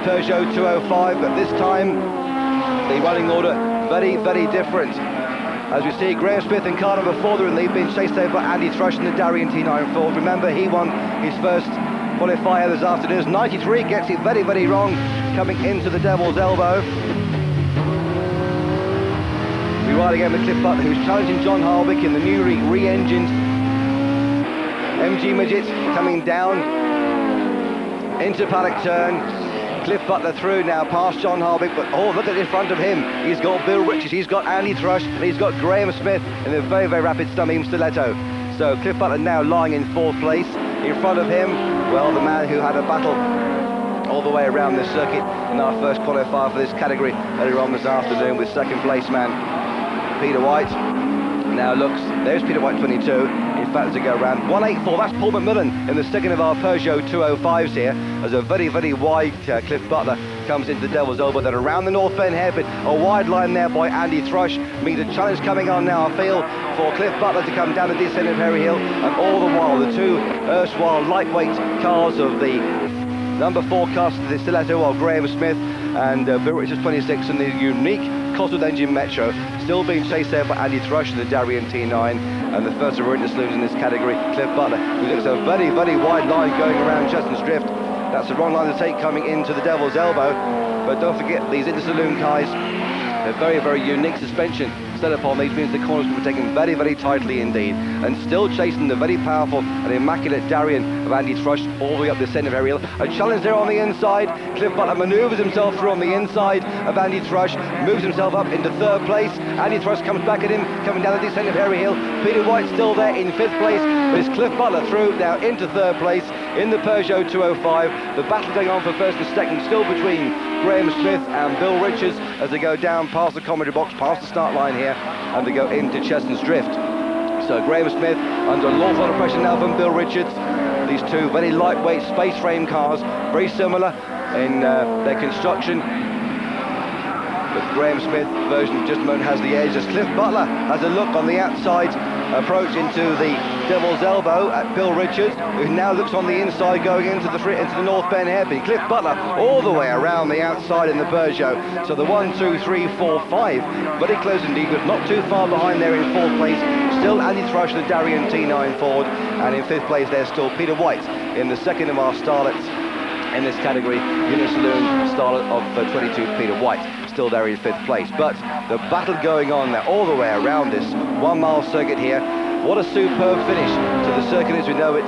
Peugeot 205, but this time the running order very, very different. As we see, Graham Smith in car number 4, they're in lead, being chased over by Andy Thrush in the Darien T9 Ford. Remember, he won his first qualifier this afternoon. 93 gets it very, very wrong coming into the Devil's Elbow. We ride again with Cliff Butler, who's challenging John Harwick in the newly re-engined MG Midget, coming down into paddock turn. Cliff Butler through now past John Harwick, but oh, look at in front of him. He's got Bill Richards, he's got Andy Thrush, and he's got Graham Smith in the very, very rapid Stumbeam Stiletto. So Cliff Butler now lying in 4th place. In front of him, well, the man who had a battle all the way around this circuit in our first qualifier for this category earlier on this afternoon with 2nd place man Peter White. Now looks, there's Peter White 22, in fact as they go around, 184, that's Paul McMillan in the second of our Peugeot 205s here, as a very, very wide Cliff Butler comes into the Devil's Elbow, then around the North Bend hairpin, a wide line there by Andy Thrush, means a challenge coming on now, I feel, for Cliff Butler to come down the descent of Harry Hill, and all the while the two erstwhile lightweight cars of the number 4 cast, the Stiletto of Graham Smith and Bill Richards 26 and the unique Cosworth engine Metro, still being chased there by Andy Thrush in the Darien T9, and the first of Thundersaloons in this category, Cliff Butler, who gets a very, very wide line going around Chestnut's Drift. That's the wrong line to take coming into the Devil's Elbow, but don't forget these Intersaloon guys, a very, very unique suspension set upon these, means the corners will be taken very, very tightly indeed, and still chasing the very powerful and immaculate Darien of Andy Thrush all the way up the centre of Harry Hill. A challenge there on the inside. Cliff Butler manoeuvres himself through on the inside of Andy Thrush, moves himself up into 3rd place. Andy Thrush comes back at him, coming down the descent of Harry Hill. Peter White still there in 5th place, but it's Cliff Butler through now into 3rd place in the Peugeot 205. The battle going on for 1st and 2nd, still between Graham Smith and Bill Richards as they go down past the commentary box, past the start line here, and they go into Chestnut's Drift. So Graham Smith under an awful lot of pressure now from Bill Richards. These two very lightweight space frame cars, very similar in their construction, but Graham Smith version just a moment has the edge as Cliff Butler has a look on the outside approach into the Devil's Elbow at Bill Richards, who now looks on the inside going into the North Bend hairpin. Cliff Butler all the way around the outside in the Peugeot. So the 1, 2, 3, 4, 5 very close indeed, but not too far behind there in 4th place. Still Andy Thrush, the Darien T9 Ford, and in 5th place there's still Peter White in the second of our starlets in this category, Saloon starlet of 22, Peter White, still there in 5th place. But the battle going on there all the way around this 1 mile circuit here. What a superb finish to the circuit as we know it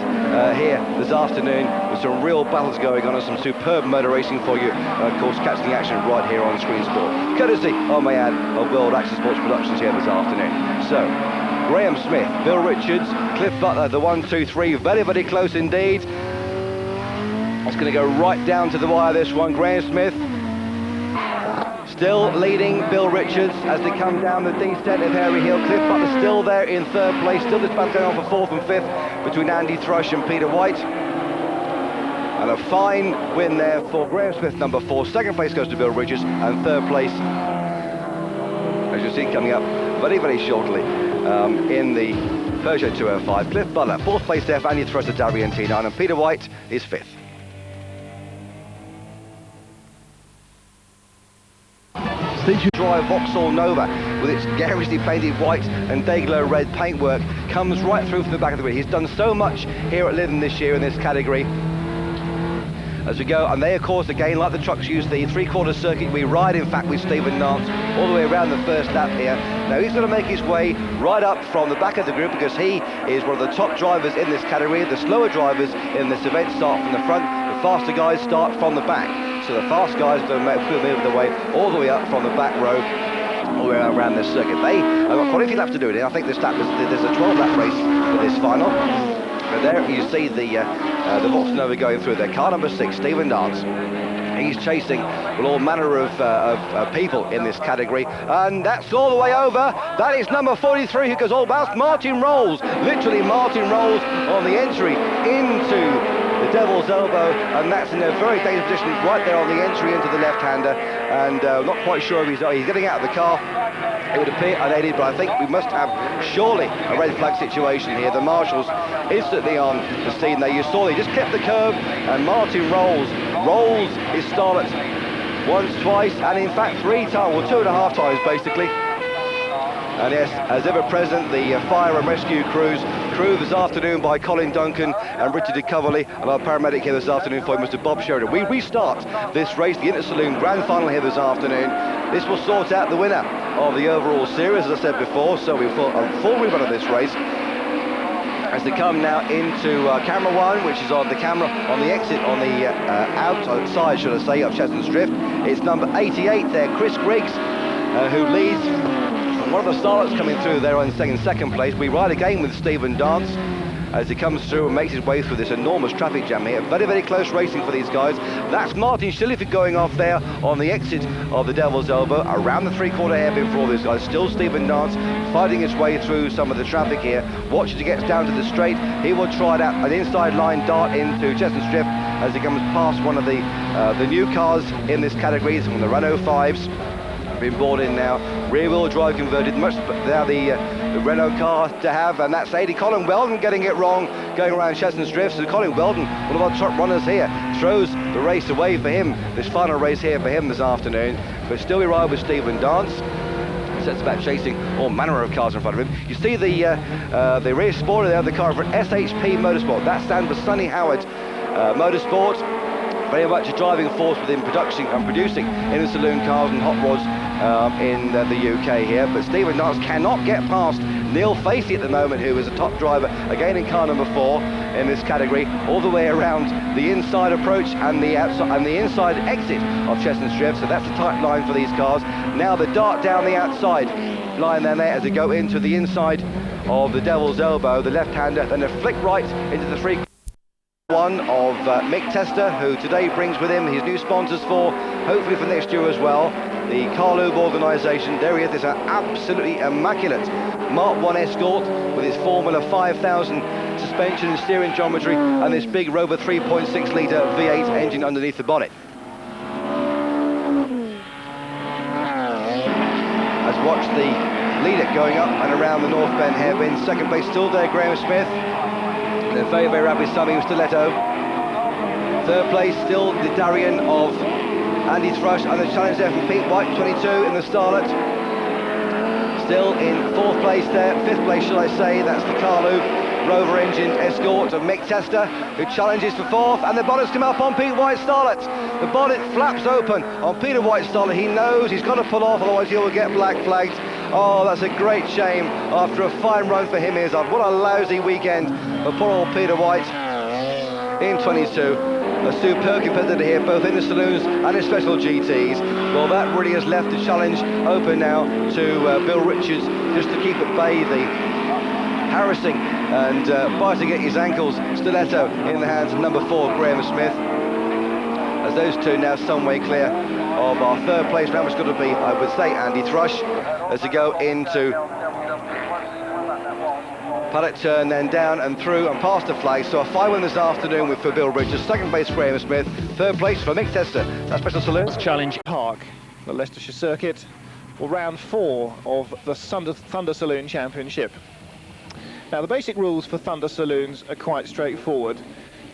here this afternoon, with some real battles going on and some superb motor racing for you, and of course catching the action right here on Screen Sport, courtesy, I may add, of World Action Sports Productions here this afternoon. So Graham Smith, Bill Richards, Cliff Butler, the 1, 2, 3, very, very close indeed. It's going to go right down to the wire, this one. Graham Smith still leading Bill Richards as they come down the descent of Harry Hill. Cliff Butler still there in 3rd place. Still this battle going on for 4th and 5th between Andy Thrush and Peter White. And a fine win there for Graham Smith, number 4. 2nd place goes to Bill Richards, and 3rd place, as you see, coming up very, very shortly in the Peugeot 205. Cliff Butler, 4th place there for Andy Thrush, the Darien T9, and Peter White is 5th. Station Drive Vauxhall Nova with its garishly painted white and Dayglow red paintwork comes right through from the back of the grid. He's done so much here at Lydden this year in this category. As we go, and they of course again, like the trucks, use the 3/4 circuit. We ride in fact with Stephen Nance all the way around the first lap here. Now he's going to make his way right up from the back of the group because he is one of the top drivers in this category. The slower drivers in this event start from the front, the faster guys start from the back. So the fast guys are going to move their way all the way up from the back row all the way around this circuit. They have got quite a few laps to do it. I think this lap there's a 12-lap race for this final. But there you see the Vauxhall Nova going through there. Car number 6, Stephen Dance. He's chasing with all manner of people in this category, and that's all the way over. That is number 43 who goes all past Martin Rolls. Literally Martin Rolls on the entry into the Devil's Elbow, and that's in a very dangerous position right there on the entry into the left-hander, and not quite sure if he's getting out of the car it would appear unaided, but I think we must have surely a red flag situation here. The marshals instantly on the scene there. You saw they just kept the curve, and Martin rolls his starlet once, twice, and in fact 3 times, well 2.5 times basically. And yes, as ever present, the fire and rescue crew this afternoon by Colin Duncan and Richard de Coverley, and our paramedic here this afternoon for Mr. Bob Sheridan. We restart this race, the Intersaloon Grand Final here this afternoon. This will sort out the winner of the overall series, as I said before, so we've got a full rerun of this race. As they come now into camera 1, which is on the camera, on the exit, on the outside, should I say, of Cheshunt's Drift. It's number 88 there, Chris Griggs, who leads. One of the starlets coming through there in second place. We ride again with Stephen Dance as he comes through and makes his way through this enormous traffic jam here. Very, very close racing for these guys. That's Martin Shilliford going off there on the exit of the Devil's Elbow, around the 3/4 hairpin for all these guys. Still Stephen Dance fighting his way through some of the traffic here. Watch as he gets down to the straight. He will try out an inside line dart into Cheshunt's Drift as he comes past one of the new cars in this category, from the Renault 5s. Been brought in now, rear-wheel drive converted, much now the Renault car to have, and that's 80. Colin Weldon getting it wrong, going around Cheshunt's Drift. So Colin Weldon, one of our top runners here, throws the race away for him, this final race here for him this afternoon. But still we ride with Stephen Dance. Sets about chasing all manner of cars in front of him. You see the rear spoiler there, the car for SHP Motorsport. That stands for Sonny Howard Motorsport. Very much a driving force within production and producing in the saloon cars and hot rods in the UK here. But Stephen Dance cannot get past Neil Facey at the moment, who is a top driver again in car number 4 in this category, all the way around the inside approach and the outside and the inside exit of Cheshunt's Drift. So that's a tight line for these cars. Now the dart down the outside line there as they go into the inside of the Devil's Elbow, the left-hander, then a flick right into the 3/1 of Mick Tester, who today brings with him his new sponsors for, hopefully for next year as well, the Carlube organisation. There he is, this absolutely immaculate Mark 1 Escort with its Formula 5000 suspension and steering geometry and this big Rover 3.6 litre V8 engine underneath the bonnet. As watch the leader going up and around the North Bend hairpin. Second place still there, Graham Smith. They're very, very rapid Sammy Stiletto. Third place still the Darien of Andy Thrush, and the challenge there from Pete White, 22 in the Starlet. Still in 4th place there, 5th place shall I say, that's the Carlube Rover engine Escort of Mick Tester, who challenges for 4th, and the bonnet's come up on Pete White's Starlet. The bonnet flaps open on Peter White's Starlet. He knows he's got to pull off, otherwise he will get black flagged. Oh, that's a great shame after a fine run for him, Izzard. What a lousy weekend for poor old Peter White in 22. A superb competitor here, both in the saloons and in special GTs. Well, that really has left the challenge open now to Bill Richards, just to keep at bay the harassing and biting at his ankles Stiletto in the hands of number 4, Graham Smith. As those two now some way clear of our 3rd place round, which is going to be, I would say, Andy Thrush, as they go into paddock turn, then down and through and past the flag. So a fine win this afternoon for Bill Richards, 2nd place Graham Smith, 3rd place for Mick Tester. That's Special Saloons. Challenge Park, the Leicestershire Circuit, for round 4 of the Thunder Saloon Championship. Now the basic rules for Thunder Saloons are quite straightforward.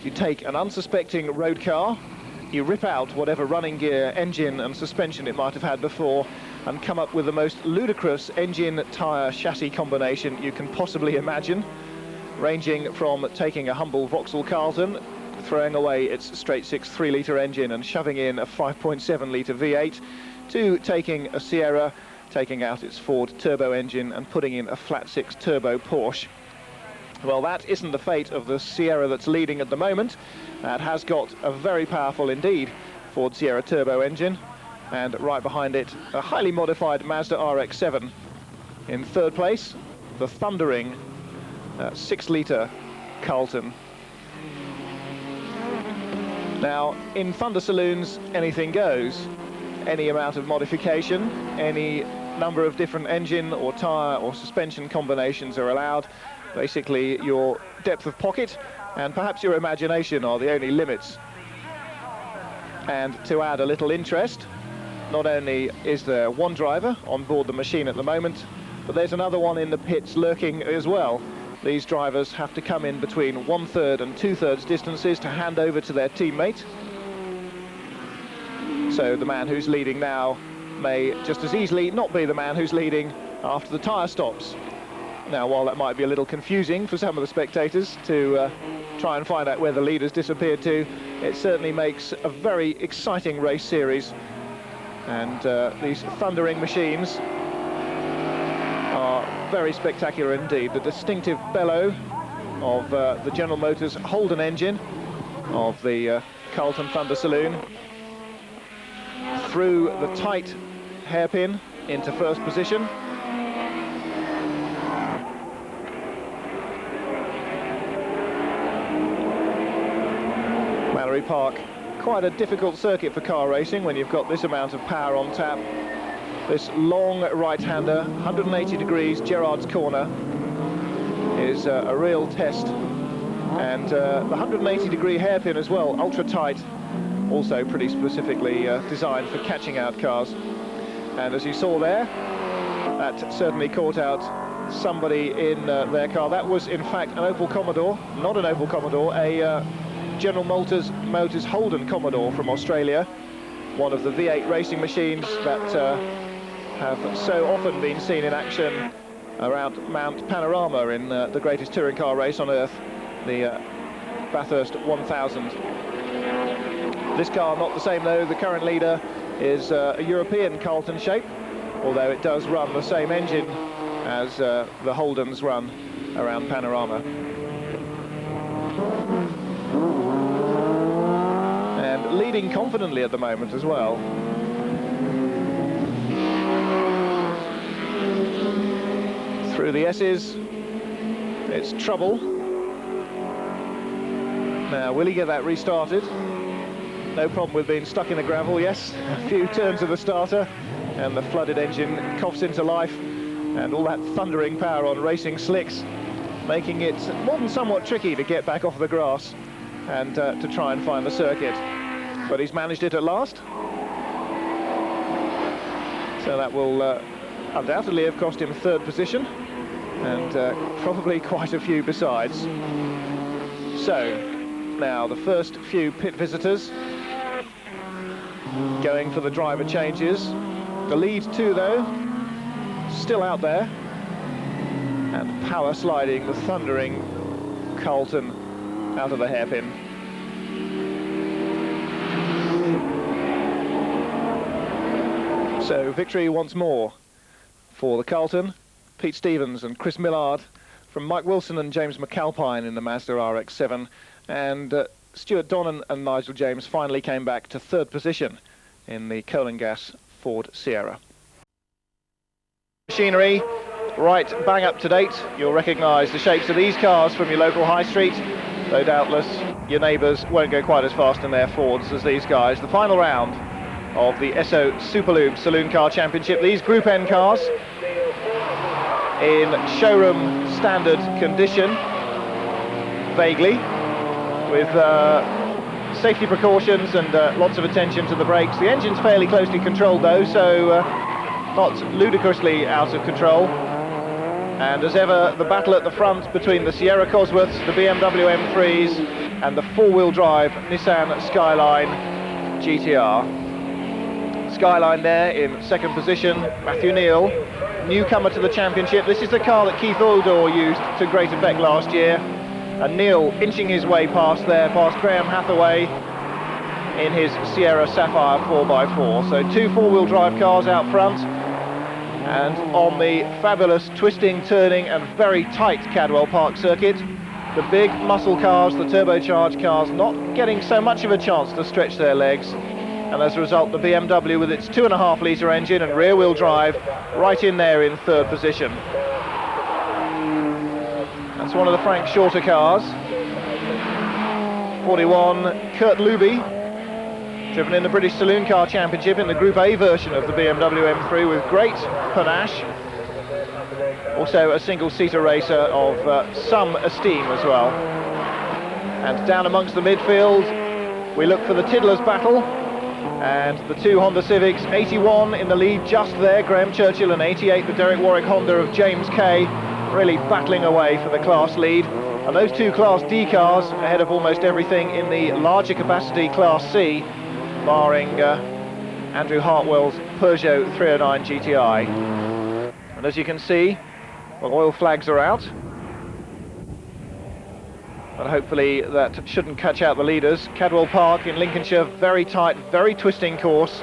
You take an unsuspecting road car, you rip out whatever running gear, engine and suspension it might have had before, and come up with the most ludicrous engine, tyre, chassis combination you can possibly imagine, ranging from taking a humble Vauxhall Carlton, throwing away its straight-six 3-litre engine and shoving in a 5.7-litre V8, to taking a Sierra, taking out its Ford turbo engine and putting in a flat-six turbo Porsche. Well, that isn't the fate of the Sierra that's leading at the moment. It has got a very powerful indeed Ford Sierra turbo engine, and right behind it a highly modified Mazda RX-7. In 3rd place, the thundering 6-litre Carlton. Now, in Thunder Saloons, anything goes. Any amount of modification, any number of different engine or tyre or suspension combinations are allowed. Basically, your depth of pocket and perhaps your imagination are the only limits. And to add a little interest, not only is there one driver on board the machine at the moment, but there's another one in the pits lurking as well. These drivers have to come in between 1/3 and 2/3 distances to hand over to their teammate. So the man who's leading now may just as easily not be the man who's leading after the tyre stops. Now, while that might be a little confusing for some of the spectators to try and find out where the leaders disappeared to, it certainly makes a very exciting race series. And these thundering machines are very spectacular indeed. The distinctive bellow of the General Motors Holden engine of the Carlton Thunder Saloon through the tight hairpin into first position. Mallory Park, quite a difficult circuit for car racing when you've got this amount of power on tap. This long right-hander, 180 degrees, Gerrard's corner, is a real test. And the 180 degree hairpin as well, ultra tight, also pretty specifically designed for catching out cars. And as you saw there, that certainly caught out somebody in their car. That was in fact an Opel Commodore, not an Opel Commodore, a General Motors Holden Commodore from Australia, one of the V8 racing machines that have so often been seen in action around Mount Panorama in the greatest touring car race on earth, the Bathurst 1000. This car not the same though. The current leader is a European Carlton shape, although it does run the same engine as the Holdens run around Panorama. And leading confidently at the moment as well. Through the S's, it's trouble. Now, will he get that restarted? No problem with being stuck in the gravel, yes. A few turns of the starter, and the flooded engine coughs into life, and all that thundering power on racing slicks, making it more than somewhat tricky to get back off the grass and to try and find the circuit. But he's managed it at last. So that will undoubtedly have cost him third position, and probably quite a few besides. So, now the first few pit visitors going for the driver changes. The lead two, though, still out there, and power sliding the thundering Carlton out of the hairpin. So victory once more for the Carlton. Pete Stevens and Chris Millard from Mike Wilson and James McAlpine in the Mazda RX-7, and Stuart Donnan and Nigel James finally came back to third position in the coal and gas Ford Sierra. Machinery right bang up to date. You'll recognise the shapes of these cars from your local high street, though doubtless your neighbours won't go quite as fast in their Fords as these guys. The final round of the Esso Superlube Saloon Car Championship. These Group N cars in showroom standard condition, vaguely, with safety precautions and lots of attention to the brakes. The engine's fairly closely controlled though, so not ludicrously out of control. And as ever, the battle at the front between the Sierra Cosworths, the BMW M3s and the four-wheel drive Nissan Skyline GTR. Skyline there in second position, Matthew Neal, newcomer to the championship. This is the car that Keith Oildor used to great effect last year, and Neal inching his way past Graham Hathaway in his Sierra Sapphire 4x4. So two four-wheel drive cars out front, and on the fabulous twisting, turning and very tight Cadwell Park circuit, the big muscle cars, the turbocharged cars, not getting so much of a chance to stretch their legs. And as a result, the BMW with its 2.5 litre engine and rear-wheel drive right in there in third position. That's one of the Frank Shorter cars. 41, Kurt Luby, driven in the British Saloon Car Championship in the Group A version of the BMW M3 with great panache. Also a single-seater racer of some esteem as well. And down amongst the midfield, we look for the Tiddlers battle. And the two Honda Civics, 81 in the lead just there, Graham Churchill, and 88 the Derek Warwick Honda of James Kay, really battling away for the class lead. And those two Class D cars ahead of almost everything in the larger capacity Class C, barring Andrew Hartwell's Peugeot 309 GTI. And as you can see, well, oil flags are out. But hopefully that shouldn't catch out the leaders. Cadwell Park in Lincolnshire, very tight, very twisting course.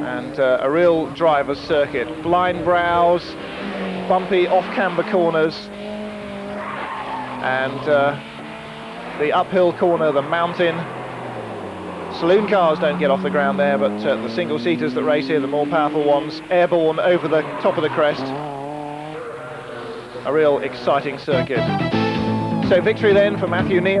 And a real driver's circuit. Blind brows, bumpy off-camber corners, and the uphill corner, the mountain. Saloon cars don't get off the ground there, but the single-seaters that race here, the more powerful ones, airborne over the top of the crest. A real exciting circuit. So victory then for Matthew Neal.